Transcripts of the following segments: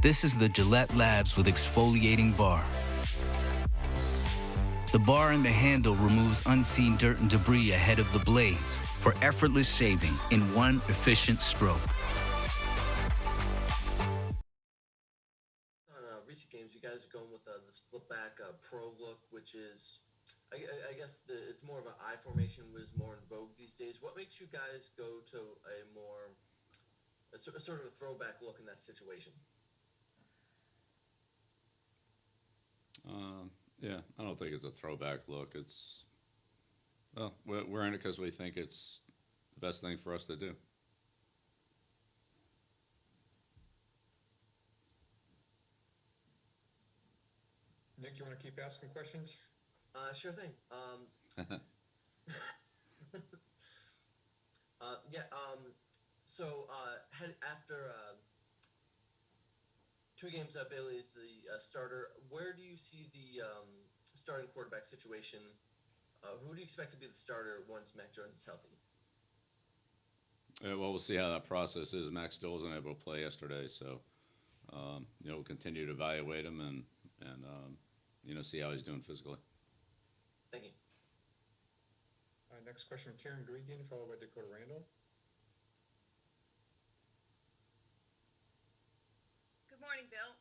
This is the Gillette Labs with exfoliating bar. The bar and the handle removes unseen dirt and debris ahead of the blades for effortless shaving in one efficient stroke. On recent games, you guys are going with the split back pro look, which is, I guess, it's more of an I formation, which is more in vogue these days. What makes you guys go to a sort of a throwback look in that situation? Yeah, I don't think it's a throwback look. Well, we're in it because we think it's the best thing for us to do. Nick, you want to keep asking questions? Sure thing. After 2 games, Bailey is the starter. Where do you see the starting quarterback situation? Who do you expect to be the starter once Mac Jones is healthy? Well, we'll see how that process is. Max still wasn't able to play yesterday, so we'll continue to evaluate him and see how he's doing physically. Thank you. Next question, Karen Gregan, followed by Dakota Randall. Good morning, Bill.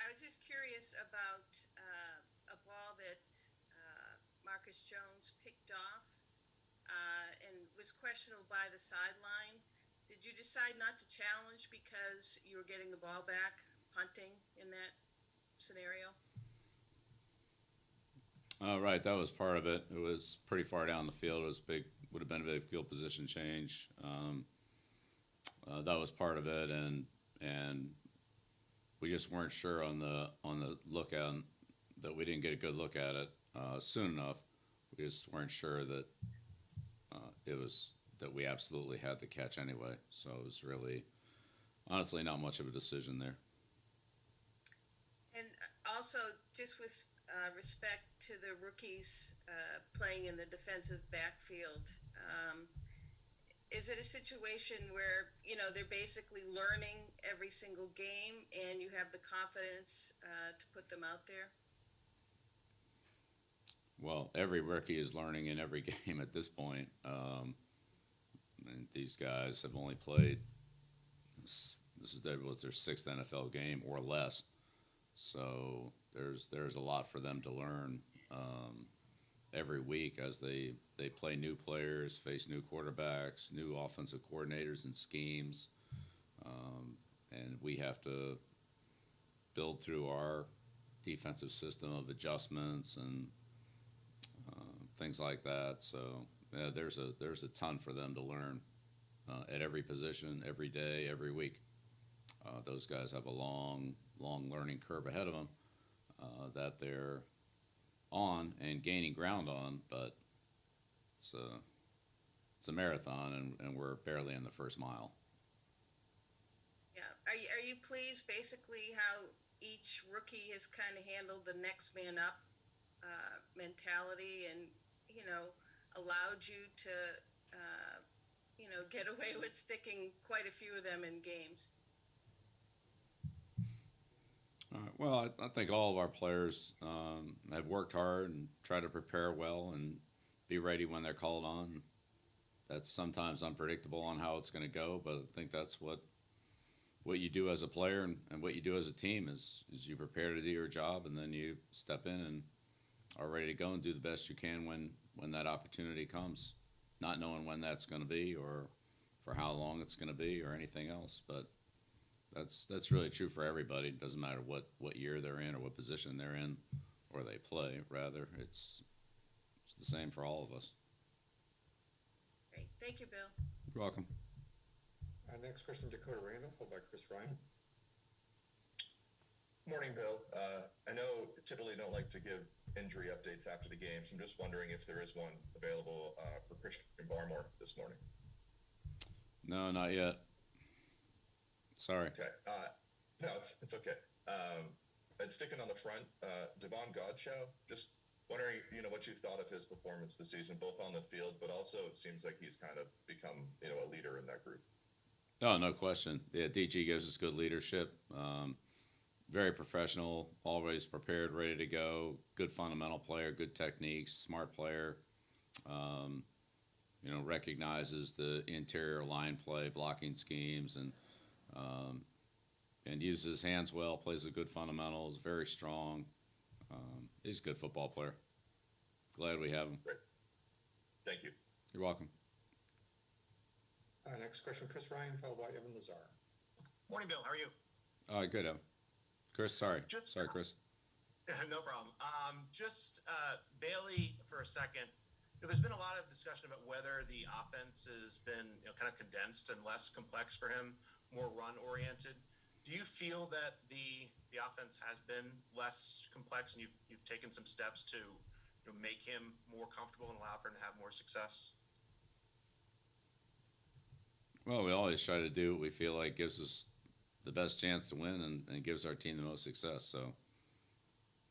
I was just curious about a ball that Marcus Jones picked off and was questionable by the sideline. Did you decide not to challenge because you were getting the ball back, punting in that scenario? Right, that was part of it. It was pretty far down the field. It was big, would have been a big field position change. That was part of it, and we just weren't sure on the look at that. We didn't get a good look at it soon enough. We just weren't sure that it was that we absolutely had the catch anyway. So it was really, honestly, not much of a decision there. And also, just with respect to the rookies playing in the defensive backfield, is it a situation where they're basically learning every single game and you have the confidence to put them out there? Well, every rookie is learning in every game at this point. And these guys have only played. This was their 6th NFL game or less. So there's a lot for them to learn every week as they play new players, face new quarterbacks, new offensive coordinators and schemes, and we have to build through our defensive system of adjustments and things like that. So yeah, there's a ton for them to learn at every position, every day, every week. Those guys have a long learning curve ahead of them that they're on and gaining ground on, but it's a marathon, and we're barely in the first mile. Yeah. Are you pleased basically how each rookie has kind of handled the next man up mentality and allowed you to get away with sticking quite a few of them in games? Well, I think all of our players have worked hard and try to prepare well and be ready when they're called on. That's sometimes unpredictable on how it's going to go, but I think that's what you do as a player and what you do as a team is you prepare to do your job, and then you step in and are ready to go and do the best you can when that opportunity comes, not knowing when that's going to be or for how long it's going to be or anything else. But that's really true for everybody. It doesn't matter what year they're in or what position they're in or they play. Rather, it's the same for all of us. Great. Thank you, Bill. You're welcome. Next question, Dakota Randall, followed by Chris Ryan. Morning, Bill. I know typically don't like to give injury updates after the games. I'm just wondering if there is one available for Christian Barmore this morning. No, not yet. Sorry. Okay. No, it's okay. And sticking on the front, Devon Godchaux, just wondering, what you thought of his performance this season, both on the field, but also it seems like he's kind of become, a leader in that group. Oh, no question. Yeah, DG gives us good leadership. Very professional, always prepared, ready to go. Good fundamental player, good techniques, smart player. Um, recognizes the interior line play, blocking schemes, um, and uses his hands well. Plays with good fundamentals. Very strong. He's a good football player. Glad we have him. Great. Thank you. You're welcome. Next question, Chris Ryan, followed by Evan Lazar. Morning, Bill. How are you? Good, Evan. Chris, sorry. Just- Sorry, Chris. No problem. Just Bailey for a second. There's been a lot of discussion about whether the offense has been kind of condensed and less complex for him, more run oriented. Do you feel that the offense has been less complex, and you've taken some steps to make him more comfortable and allow for him to have more success? Well, we always try to do what we feel like gives us the best chance to win and gives our team the most success. So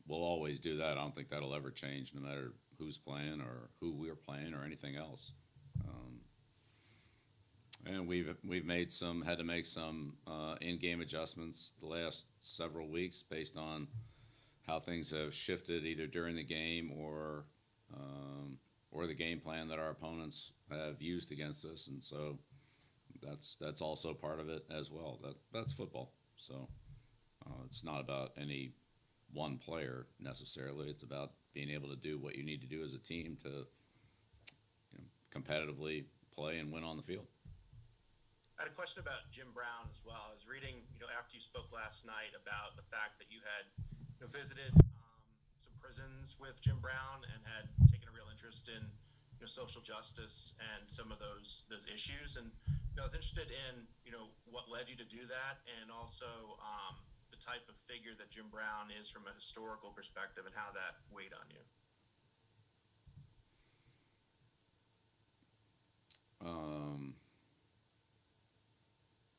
we'll always do that. I don't think that'll ever change, no matter who's playing or who we're playing or anything else. And we've had to make some in-game adjustments the last several weeks based on how things have shifted either during the game or the game plan that our opponents have used against us, and so that's also part of it as well. That's football. So it's not about any one player necessarily. It's about being able to do what you need to do as a team to competitively play and win on the field. I had a question about Jim Brown as well. I was reading, after you spoke last night about the fact that you had visited some prisons with Jim Brown and had taken a real interest in social justice and some of those issues. And I was interested in what led you to do that, and also the type of figure that Jim Brown is from a historical perspective and how that weighed on you.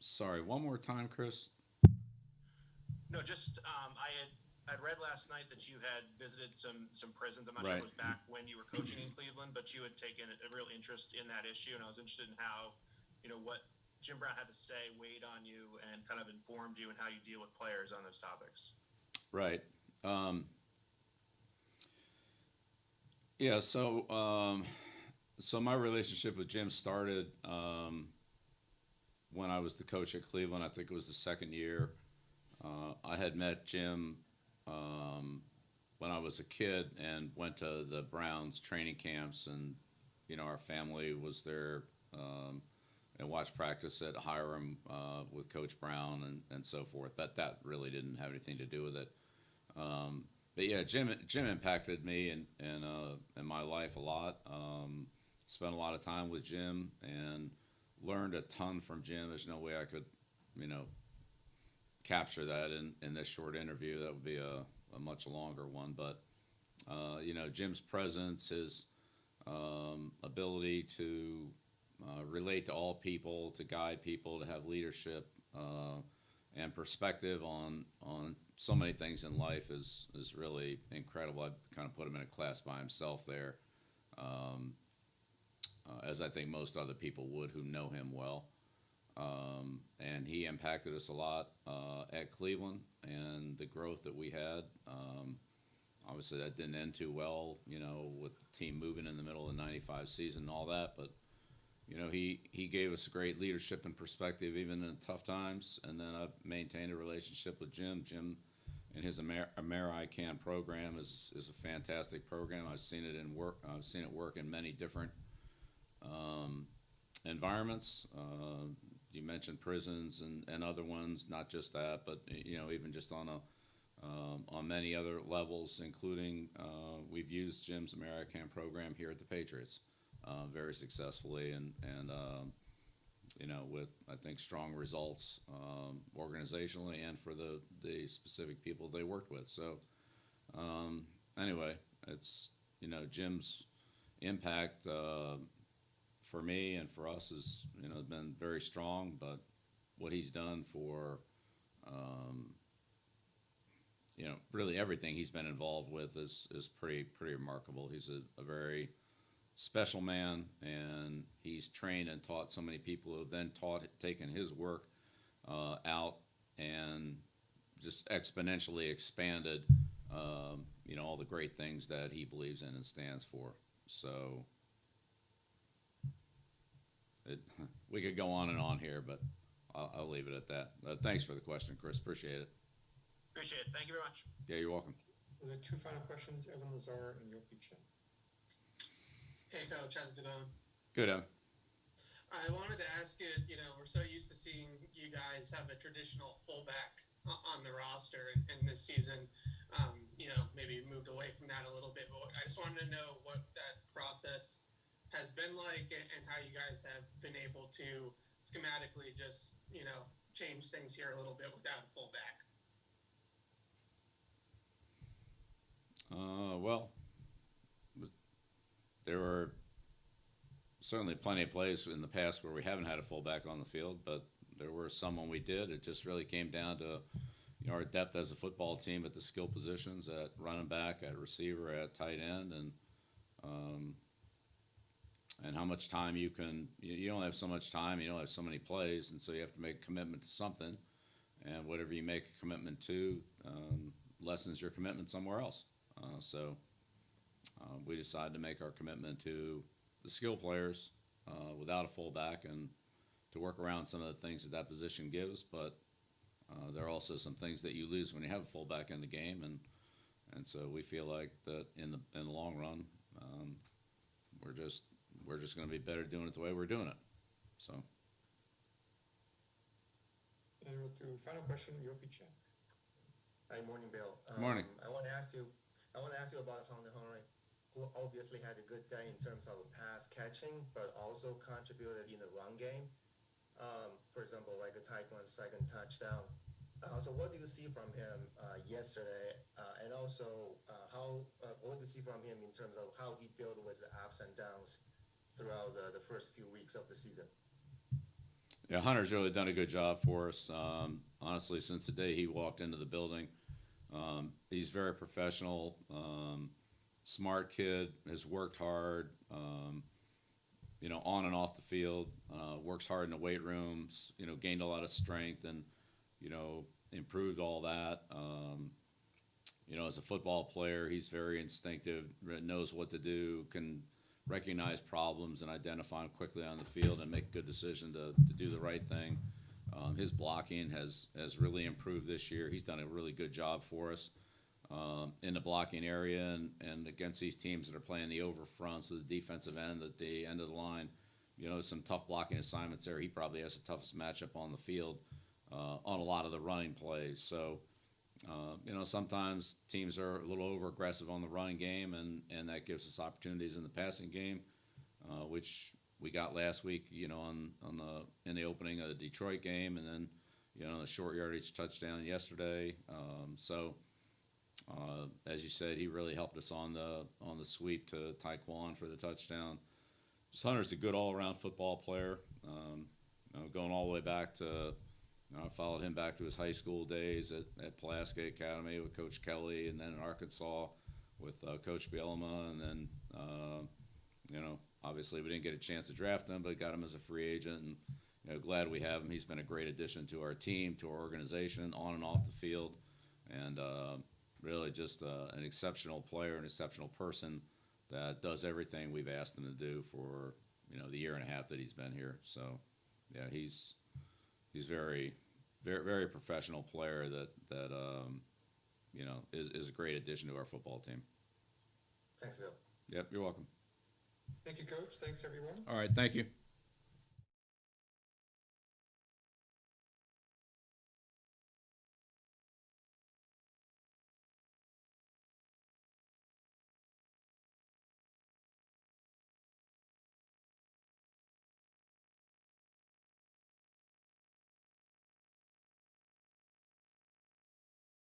Sorry, one more time, Chris. No, just I'd read last night that you had visited some prisons. I'm not sure Right. it was back when you were coaching in Cleveland, but you had taken a real interest in that issue, and I was interested in how, what Jim Brown had to say weighed on you and kind of informed you and how you deal with players on those topics. Right. Yeah. So my relationship with Jim started when I was the coach at Cleveland. I think it was the second year. I had met Jim when I was a kid and went to the Browns training camps, and our family was there and watched practice at Hiram with Coach Brown and so forth. But that really didn't have anything to do with it. But yeah, Jim impacted me and my life a lot. Spent a lot of time with Jim and learned a ton from Jim. There's no way I could, capture that in this short interview. That would be a much longer one. But Jim's presence, his ability to relate to all people, to guide people, to have leadership and perspective on so many things in life is really incredible. I kind of put him in a class by himself there, as I think most other people would who know him well. And he impacted us a lot at Cleveland and the growth that we had. Obviously, that didn't end too well, with the team moving in the middle of the '95 season and all that. But he gave us great leadership and perspective even in tough times. And then I've maintained a relationship with Jim. Jim and his AmeriCan program is a fantastic program. I've seen it work in many different environments. You mentioned prisons and other ones, not just that, but even just on many other levels, including we've used Jim's AmeriCan program here at the Patriots very successfully, and with I think strong results organizationally and for the specific people they worked with. So anyway, it's Jim's impact for me and for us has been very strong, but what he's done for really everything he's been involved with is pretty remarkable. He's a very special man, and he's trained and taught so many people who have then taken his work out and just exponentially expanded, all the great things that he believes in and stands for. So we could go on and on here, but I'll leave it at that. Thanks for the question, Chris. Appreciate it. Appreciate it. Thank you very much. Yeah, you're welcome. The two final questions, Evan Lazar and Yofi Chen. Hey, Coach, how's it going? Good, Evan. I wanted to ask you, we're so used to seeing you guys have a traditional fullback on the roster, and this season, maybe moved away from that a little bit. But I just wanted to know what that process has been like and how you guys have been able to schematically just, change things here a little bit without a fullback. Well, there were certainly plenty of plays in the past where we haven't had a fullback on the field, but there were some when we did. It just really came down to our depth as a football team at the skill positions, at running back, at receiver, at tight end, and how much time you can. You don't have so much time. You don't have so many plays, and so you have to make a commitment to something. And whatever you make a commitment to lessens your commitment somewhere else. So we decided to make our commitment to the skill players without a fullback, and to work around some of the things that position gives. But there are also some things that you lose when you have a fullback in the game, and so we feel like that in the long run, we're just going to be better doing it the way we're doing it. So. And to final question, Yofi Chen. Hi, morning, Bill. Morning. I want to ask you about Hunter Henry, who obviously had a good day in terms of pass catching, but also contributed in the run game. For example, like a Taekwondo second touchdown. So what do you see from him yesterday? And also, what do you see from him in terms of how he dealt with the ups and downs throughout the first few weeks of the season? Yeah, Hunter's really done a good job for us. Honestly, since the day he walked into the building, he's very professional, smart kid, has worked hard, on and off the field, works hard in the weight rooms, gained a lot of strength and, improved all that. As a football player, he's very instinctive, knows what to do, can recognize problems and identify them quickly on the field and make a good decision to do the right thing. His blocking has really improved this year. He's done a really good job for us in the blocking area and against these teams that are playing the over front, so the defensive end at the end of the line. Some tough blocking assignments there. He probably has the toughest matchup on the field on a lot of the running plays. So, sometimes teams are a little over aggressive on the running game, and that gives us opportunities in the passing game, which we got last week, in the opening of the Detroit game, and then, the short yardage touchdown yesterday. As you said, he really helped us on the sweep to Taekwondo for the touchdown. Hunter's a good all-around football player, going all the way back to, I followed him back to his high school days at Pulaski Academy with Coach Kelly, and then in Arkansas with Coach Bielema, and then, obviously we didn't get a chance to draft him, but got him as a free agent, and glad we have him. He's been a great addition to our team, to our organization, on and off the field, and really just an exceptional player, an exceptional person that does everything we've asked him to do for the year and a half that he's been here. So yeah, he's very, very, very professional player that is a great addition to our football team. Thanks, Bill. Yep, you're welcome. Thank you, Coach. Thanks, everyone. All right, thank you.